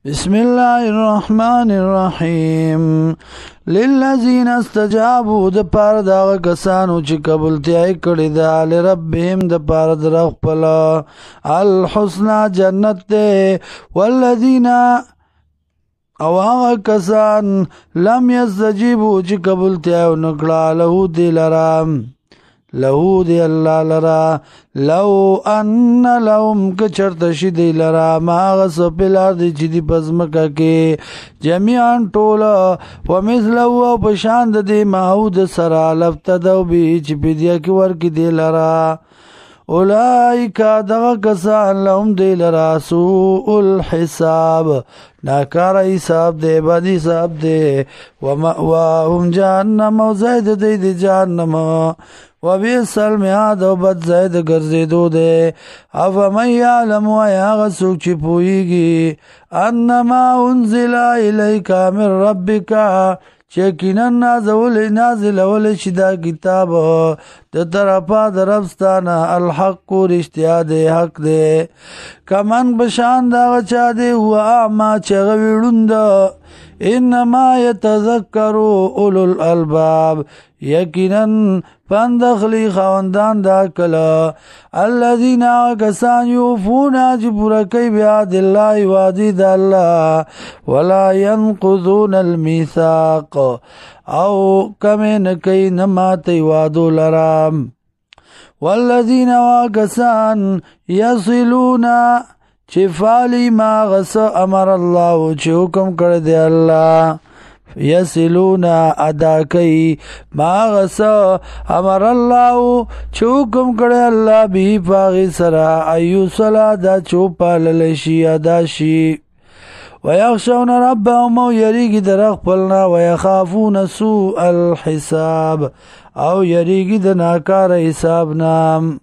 بسم الله الرحمن الرحیم للذین استجابوا د پاره دا کسانو چې قبولتیا کړی دا لربهم د پاره در خپل الحسنى جنت ده والذین او هغه کسان لم يستجيبوا چې قبولتیا نکړه له دلرام له دی الله لرا لو ان لهم کچرت شدی لرا ما غس پلار دی چې دی پزمکه کې جميعا ټوله ومثله او بشاند دی ماود سرا لفتدو به چې بدیا کې ورکی دی لرا اولئک دغه کسان لهم دی لرا سوء الحساب ناکار حساب دی بدی حساب دی ومأواهم جهنم او زید دی جهنم وبئس المهاد او بد زید ګرځېدو دی افمن یعلم ویا غسوک چې پوهیږي انما انزل الیک من ربک یقینا نازل ول شي دا کتاب د طرفه درفستانه الحق رښتیا دی حق دی کمن بشان دا چا دی هو ما چې غویړوند انما يتذكر اولو الالباب یقینا فاندخلی خواندان دا کلا الذین آگسان یوفون جبور کئی بیاد اللہ وادی دا اللہ ولا ينقضون المیثاق او کمین کئی نماتی وادو لرام والذین آگسان یصلون چفالی ما غس امر اللہ چه حکم کرد اللہ یسلون ادا کئی ما غس امر اللہ چه حکم کرد اللہ بھی پاغی سرا ایو صلا دا چوپا للشی ادا شی ویخشون ربهم او یریگی درخ پلنا ویخافون سوء الحساب او یریگی دناکار حساب نام